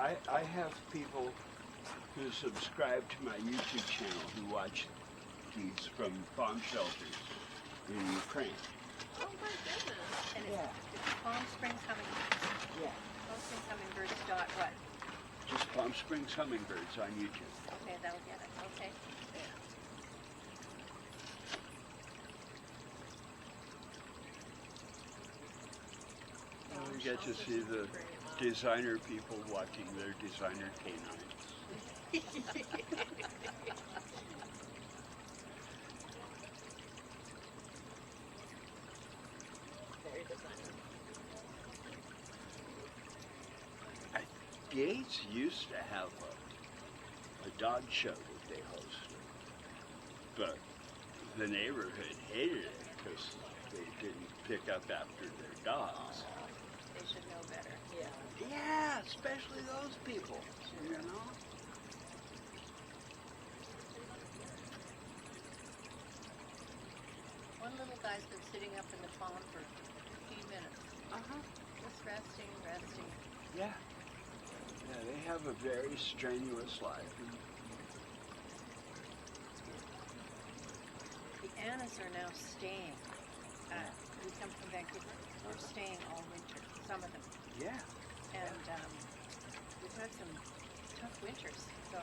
I have people who subscribe to my YouTube channel who watch these from bomb shelters in Ukraine. Oh my goodness. And Yeah. it's Palm Springs Hummingbirds. Yeah. Palm Springs Hummingbirds dot what? Just Palm Springs Hummingbirds on YouTube. Okay, that'll get it. Okay. You get to see the designer people watching their designer canines. Very designer. Gates used to have a dog show that they hosted, but the neighborhood hated it because they didn't pick up after their dogs. They should know better. Yeah. Yeah, especially those people, you know? One little guy's been sitting up in the pond for 15 minutes. Uh-huh. Just resting. Yeah. Yeah, they have a very strenuous life. The Annas are now staying. We come from Vancouver. We're staying all winter, some of them. Yeah. And we've had some tough winters, so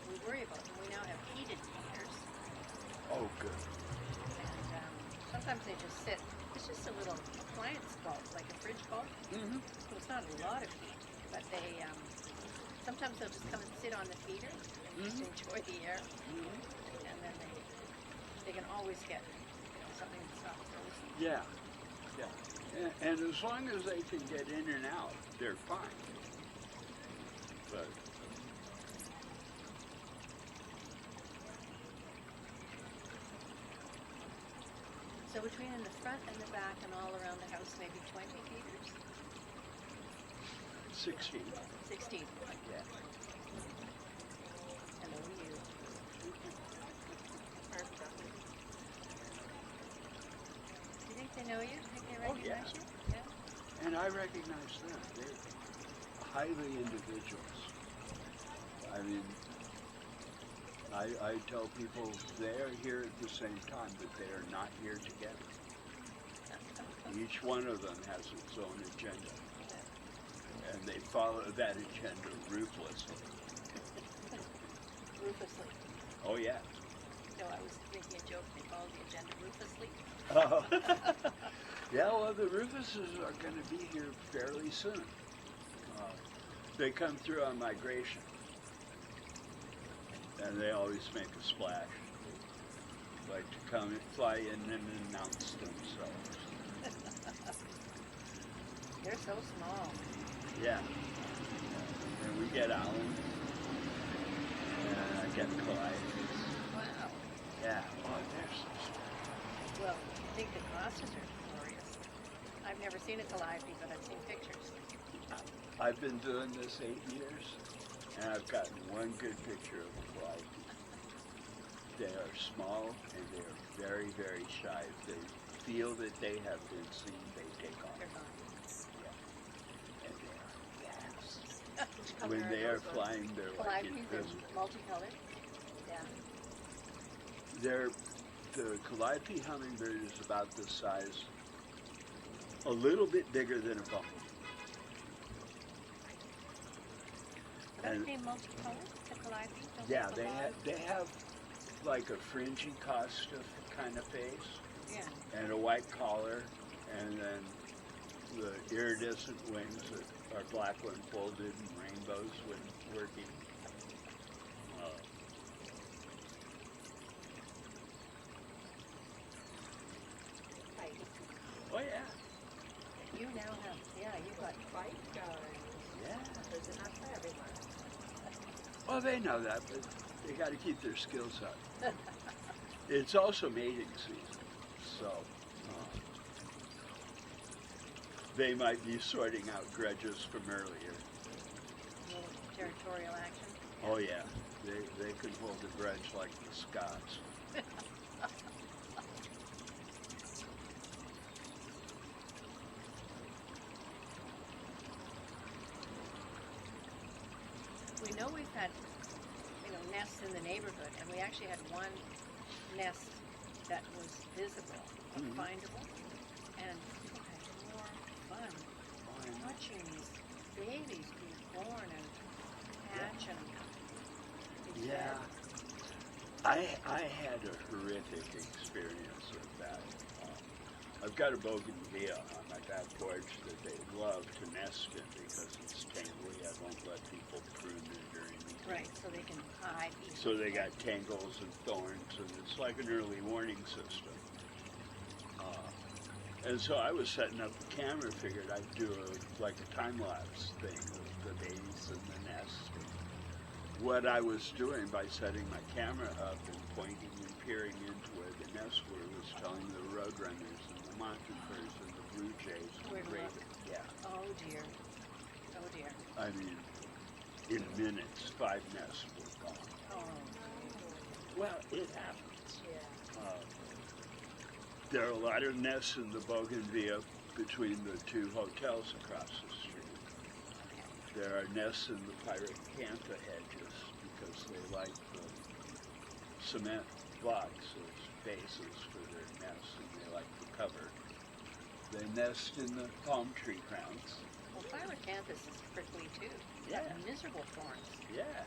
we worry about them. We now have heated heaters, Oh, good. and sometimes they just sit. It's just a little appliance bulb, like a fridge bulb. Mm-hmm. So it's not a lot of heat, but they sometimes they'll just come and sit on the feeder and just enjoy the air, and then they can always get something that's not frozen. Yeah. Yeah. And as long as they can get in and out, they're fine. But So between in the front and the back and all around the house, maybe 20 feeders? 16. 16. Yeah. Hello, you. Do you think they know you? Do you think they Oh, yeah. recognize you? Yeah. And I recognize them. They're highly individuals. I mean, I tell people they are here at the same time, but they are not here together. Each one of them has its own agenda, and they follow that agenda ruthlessly. Ruthlessly. Oh, yeah. No, I was making a joke. They follow the agenda ruthlessly. Yeah, well, the Rufuses are going to be here fairly soon. They come through on migration, and they always make a splash. Like to come and fly in and announce themselves. They're so small. Yeah. And we get Alan, and I get Clyde. Wow. Yeah, oh, they're so small. Well, I think the glasses are glorious. I've never seen a calliope, but I've seen pictures. I've been doing this 8 years, and I've gotten one good picture of a calliope. They are small, and they are very, very shy. If they feel that they have been seen, they take off. They're gone. And they are fast. Which color When are they are those ones? flying, they're like Calliopes invisible. and multicolored. Yeah. The calliope hummingbird is about the size, a little bit bigger than a bumblebee. Are And- they multicolored? The calliope? Don't Yeah, have a they lot? have like a fringy costume kind of face, Yeah. and a white collar, and then the iridescent wings that are black when folded and rainbows when working. Right. Oh yeah, You now have, you've got, Fight guys. yeah. Because they're not for everyone. Well, they know that, but they got to keep their skills up. It's also mating season, so they might be sorting out grudges from earlier. little territorial action. Oh yeah, they can hold a grudge like the Scots. know we've had, nests in the neighborhood, and we actually had one nest that was visible, Mhm. findable, and people had more fun watching these babies be born and hatch and be Yeah. fed. I had a horrific experience with that. I've got a bougainvillea on my back porch that they love to nest in because it's tangly. I won't let people prune it or anything. Right, so they can hide. Eat. So they got tangles and thorns, and it's like an early warning system. And so I was setting up the camera, figured I'd do a time-lapse thing of the babies and the nest. And what I was doing by setting my camera up and pointing and peering into where the nests were was telling the roadrunners and the mockingbirds and the blue jays and Where the to look. ravens. Yeah. Oh dear. Oh dear. I mean, in minutes, 5 nests were gone. Oh. Well, it happens. Yeah. There are a lot of nests in the bougainvillea between the 2 hotels across the street. There are nests in the pyracantha hedges because they like the cement blocks as bases for their nests and they like the cover. They nest in the palm tree crowns. Well, pyracantha is prickly too. Yeah. Got miserable thorns. Yeah.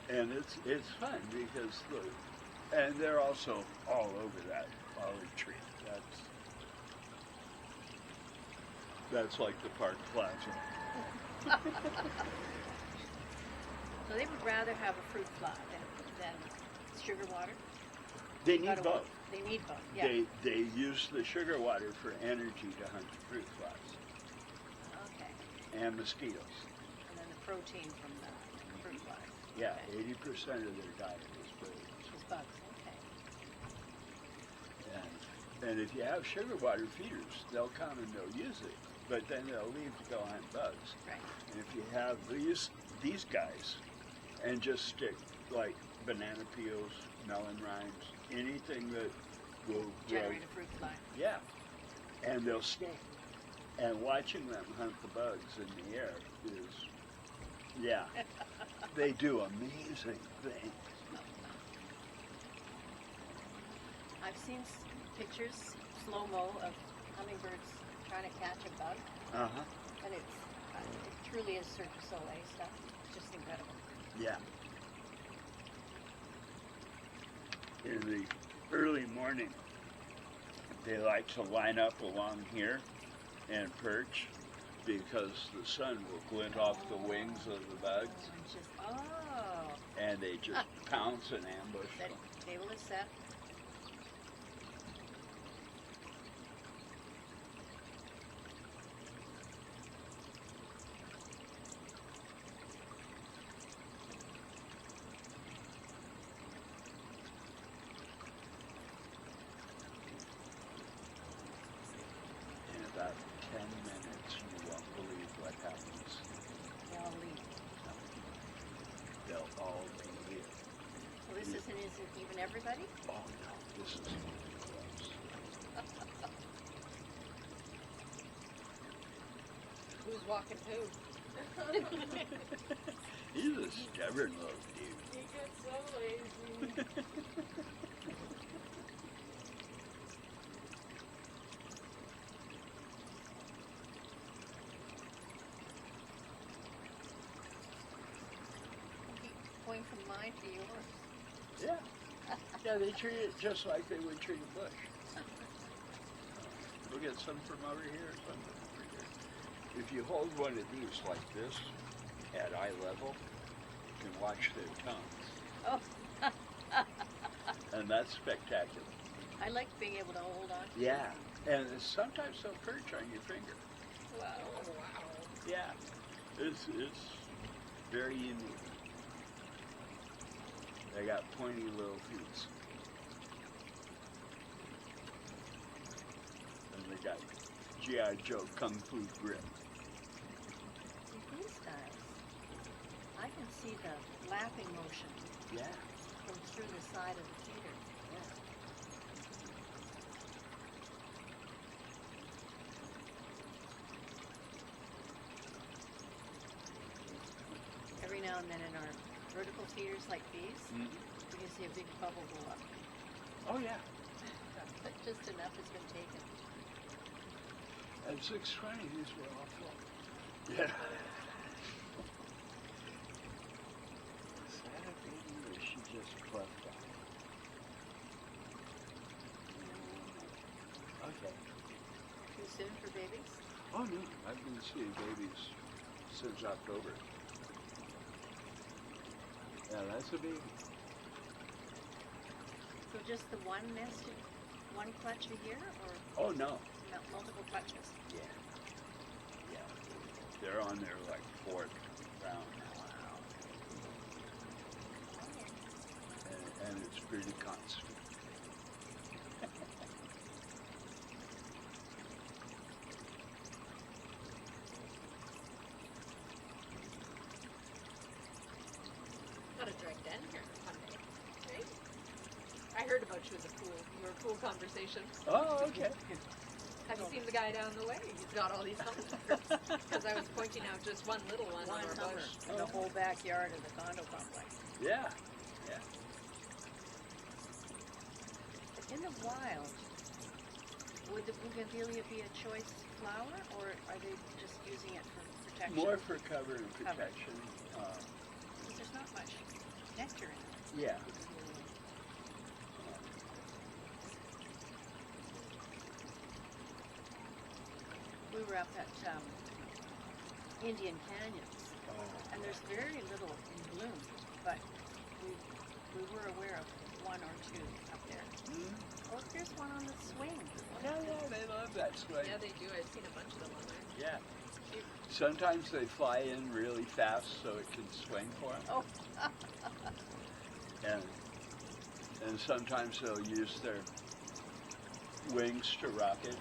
And it's fun because and they're also all over that olive tree. That's like the park plaza. So they would rather have a fruit fly than sugar water? They need Gotta both. wait. They need both, yeah. They use the sugar water for energy to hunt the fruit flies Okay. and mosquitoes. And then the protein from the fruit flies. Yeah, Okay. 80% of their diet is birds. Just bugs, okay. And if you have sugar water feeders, they'll come and they'll use it, but then they'll leave to go hunt bugs. Right. And if you have these guys and just stick like banana peels, melon rinds, anything that will Generate a fruit fly. yeah, and they'll stay. And watching them hunt the bugs in the air is, yeah, they do amazing things. I've seen pictures, slow-mo, of hummingbirds trying to catch a bug, Uh-huh. and it truly is Cirque du Soleil stuff. It's just incredible. Yeah. In the early morning, they like to line up along here and perch because the sun will glint off the wings of the bugs, And just, and they just pounce and ambush that them. table is set. In about 10 minutes, you won't believe what happens. They'll leave. They'll all be here. Well, this isn't even everybody? Oh no, this is close. Who's walking who? He's a stubborn little dude. He gets so lazy. Going from mine to yours. Yeah. Yeah, they treat it just like they would treat a bush. We'll get some from over here, some from over here. If you hold one of these like this at eye level, you can watch their tongues. Oh, And that's spectacular. I like being able to hold on. Yeah. And sometimes they'll perch on your finger. Wow. Oh, wow. Yeah. It's very unique. They got pointy little feet. And they got G.I. Joe Kung Fu grip. These guys, I can see the lapping motion Yeah. from through the side of the feeder. Every now now and then in our vertical feeders like these, Mhm. you can see a big bubble go up. Oh yeah. But just enough has been taken. At 6:20, these were all full. Yeah. Is that a baby or is she just plucked out? Okay. Too soon for babies? Oh no, I've been seeing babies since October. Yeah, that's a baby. So just the one nest, one clutch a year, or Oh no. multiple clutches? Yeah. Yeah. They're on their like fourth round now. Wow. And it's pretty constant. Got a drag den here one day, right? I heard about you in the pool. Your pool conversation. Oh, okay. Have you seen the guy down the way? He's got all these hummingbirds. Because I was pointing out just one little one One on our hummer bush. in the whole backyard of the condo complex. Yeah. Yeah. In the wild, would the bougainvillea be a choice flower, or are they just using it for protection? More for cover and protection. Because there's not much nectar in it. Yeah. We were up at Indian Canyons, Oh. and there's very little in bloom, but we were aware of one or two up there. Mm. Oh, there's one on the swing. Yeah, they love that swing. Yeah, they do. I've seen a bunch of them on there. Yeah. Sometimes they fly in really fast so it can swing for them. Oh, And sometimes they'll use their wings to rock it.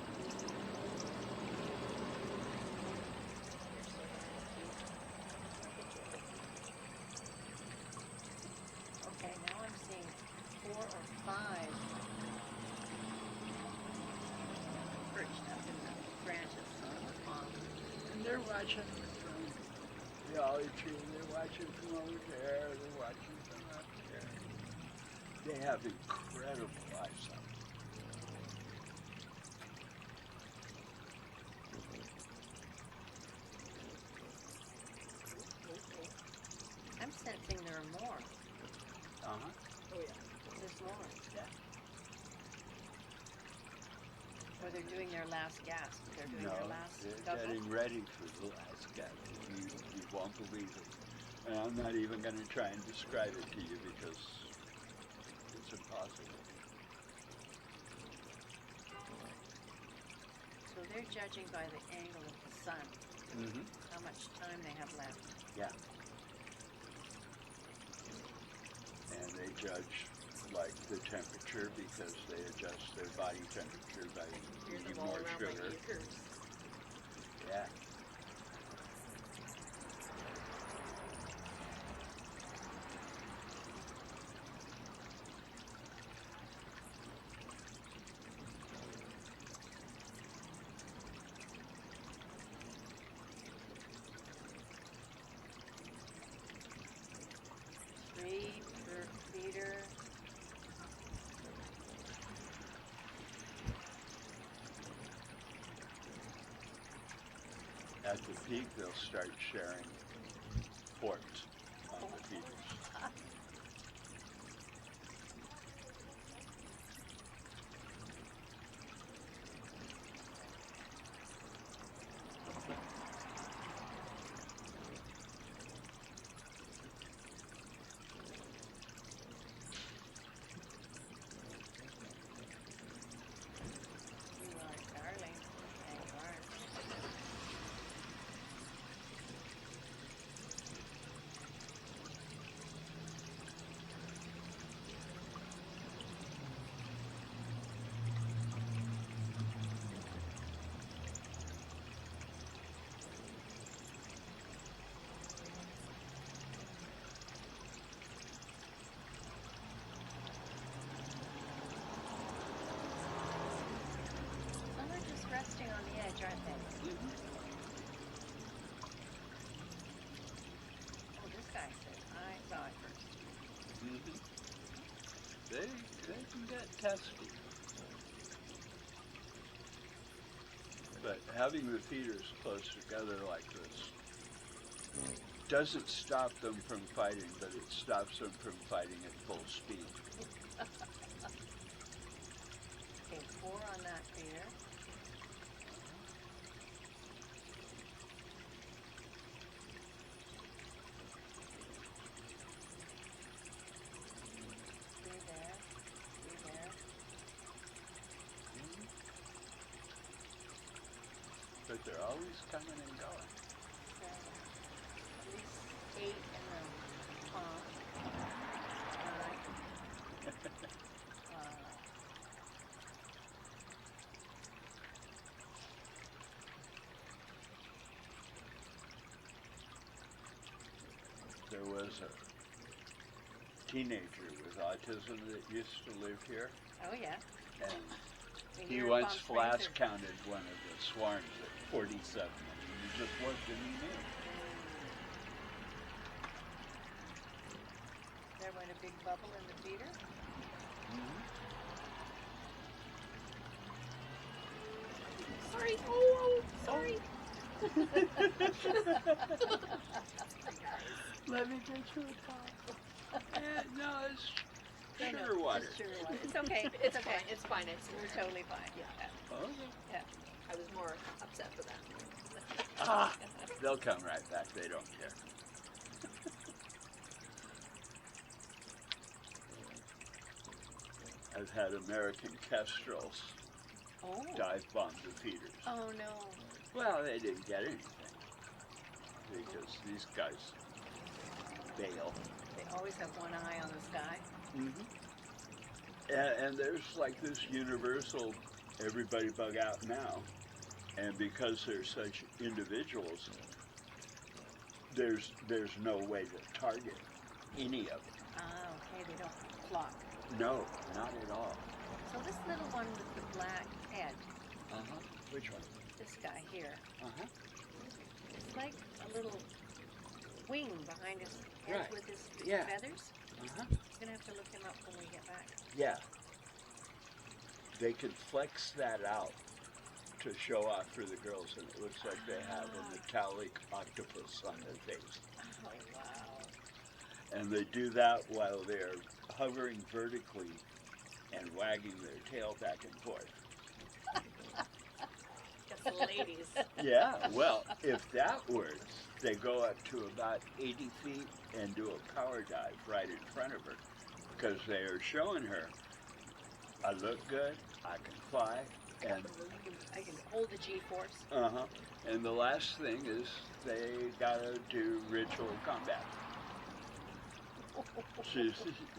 okay, now I'm seeing 4 or 5 perched up in the branches on the pond. And they're watching from the olive tree, they're watching from over there, they're watching from up there. They have incredible eyesight. I'm sensing there are more. Uh-huh. Oh, yeah. There's more. Yeah. Or they're doing their last gasp. They're doing No, their last they're double. getting ready for the last gasp. You won't believe it. And I'm not even going to try and describe it to you because it's impossible. So they're judging by the angle of the sun, Mm-hmm. how much time they have left. Yeah. And they judge like the temperature because they adjust their body temperature by Here's eating them all more around sugar. my acres. Yeah. Three per feeder. At the peak, they'll start sharing forks on the feeders. You are, darling. And you are. Some are just resting on the edge, aren't they? Oh, this guy said can get testy. But having the feeders close together like this doesn't stop them from fighting, but it stops them from fighting at full speed. Okay, 4 on that feeder. Three there. But they're always coming and going. Okay. At least 8 in the pond. 9. There was a teenager with autism that used to live here, Oh yeah. and We he hear once Palm flash Springs counted one of the swarms at 47. And he just looked and he knew. There went a big bubble in the feeder. Sorry. Oh, sorry. Let me get you a towel. No, it's No, no, sugar water. It's sugar water. It's okay. It's okay. fine. It's fine. It's We're totally fine. Yeah. Okay. I was more upset for that. Ah, they'll come right back. They don't care. I've had American kestrels Oh. dive bomb the feeders. Oh no. Well, they didn't get anything because these guys bail. They always have one eye on the sky. And there's like this universal everybody bug out now. And because they're such individuals, there's no way to target any of them. Ah, okay. They don't flock. No, not at all. So this little one with the black head, Which one? this guy here, it's like a little wing behind his head Right. with his Yeah. feathers. Uh-huh. We're gonna have to look him up when we get back. Yeah. They could flex that out to show off for the girls, and it looks like they have a metallic octopus on their face. Oh wow. And they do that while they're hovering vertically and wagging their tail back and forth. That's the ladies. Yeah, well, if that works, they go up to about 80 feet and do a power dive right in front of her because they are showing her, I look good, I can fly, and I can hold the G-force. and the last thing is they gotta do ritual combat.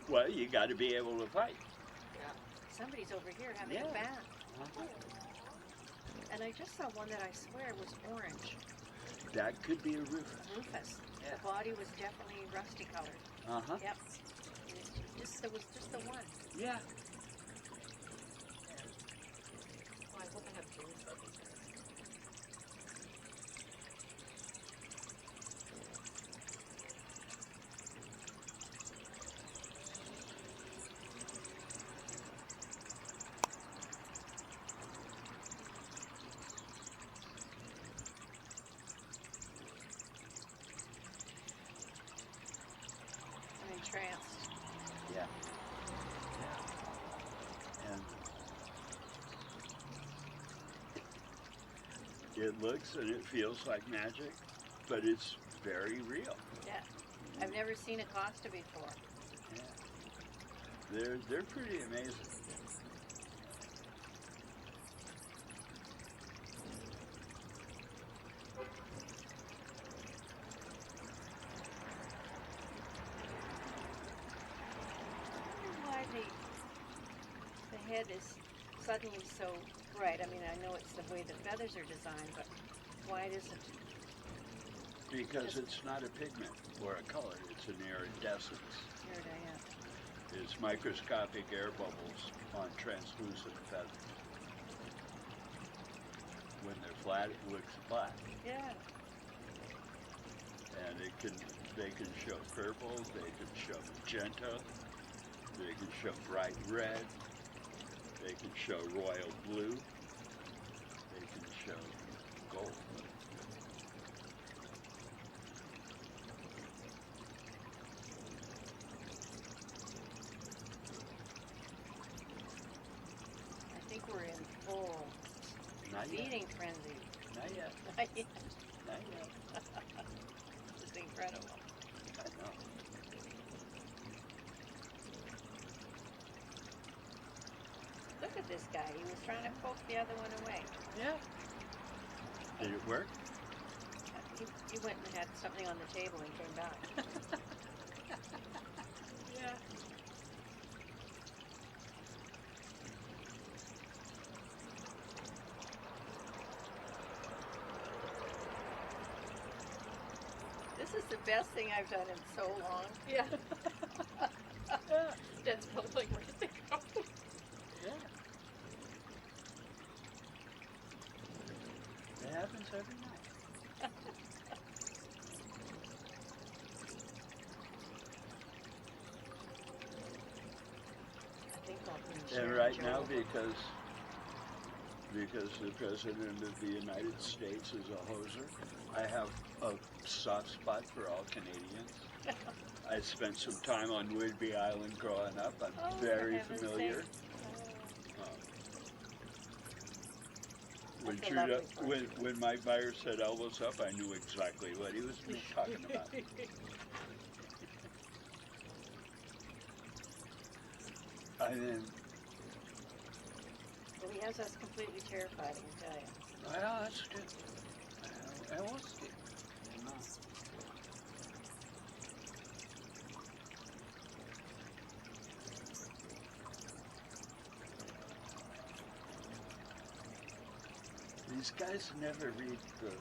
Well, you gotta be able to fight. Somebody's over here having Yeah. a bath. And I just saw one that I swear was orange. That could be a rufus. Rufus. Yeah. The body was definitely rusty colored. Yep. And there was just the one. Yeah. Oh, I hope I have dreams about these guys. I'm entranced. Yeah. And it looks and it feels like magic, but it's very real. Yeah. I've never seen a Costa before. Yeah. They're pretty amazing. I wonder why the head is suddenly so bright. I mean, I know it's the way the feathers are designed, but why it isn't? Because it's not a pigment or a color, it's an iridescence. Iridescent. It's microscopic air bubbles on translucent feathers. When they're flat, it looks black. Yeah. And they can show purple, they can show magenta, They can show bright red. They can show royal blue. They can show gold. I think we're in full Not yet. feeding frenzy. Not yet. Not yet. Not yet. It's incredible. I know. Look at this guy. He was trying to poke the other one away. Yeah. Did it work? He went and had something on the table and came back. Yeah. This is the best thing I've done in so long. Yeah. Dad's probably like, where did they go? Yeah. It happens every night. I think I'll bring And Sharon right Joe now, over. because the President of the United States is a hoser, I have a soft spot for all Canadians. I spent some time on Whidbey Island growing up. I'm Oh, for very heaven's familiar. sake. When, That's a lovely place. when Mike Myers said elbows up, I knew exactly what he was talking about. I mean, Well, he has us completely terrified, I can tell you. well, that's good. I was good. You know. These guys never read the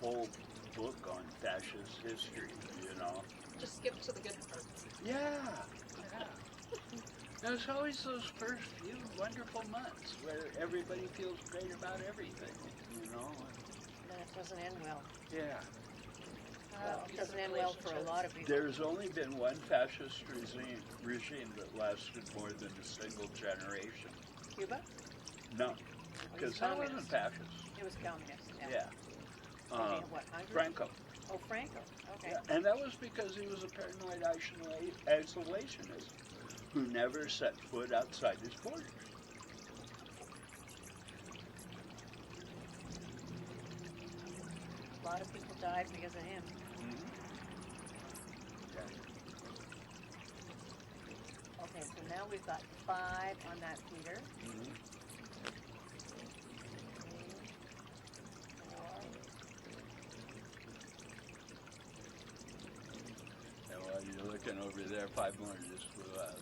whole book on fascist history, you know? Just skip to the good parts. Yeah. There's always those first few wonderful months where everybody feels great about everything, you know? Then it doesn't end well. Yeah. Well, it doesn't end well for a lot of people. There's only been one fascist regime that lasted more than a single generation. Cuba? No, It because was that wasn't communist. fascist. It was communist. Yeah. Yeah. What, Hungary? Franco. Oh, Franco. Okay. Yeah. And that was because he was a paranoid isolationist who never set foot outside his borders. A lot of people died because of him. Okay, so now we've got 5 on that feeder. Mhm. 3, 4. And while you're looking over there, 5 more just flew out.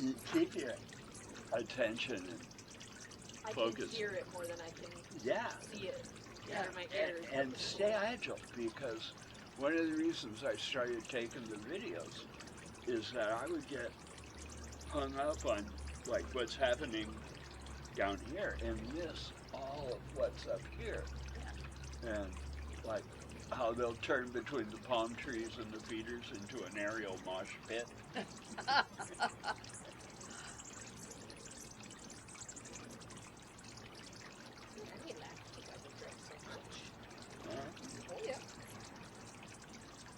You keep your attention and I focus. can hear it more than I can Yeah. see it Yeah. through my ears. And stay agile, because one of the reasons I started taking the videos is that I would get hung up on like what's happening down here and miss all of what's up here. And like how they'll turn between the palm trees and the feeders into an aerial mosh pit.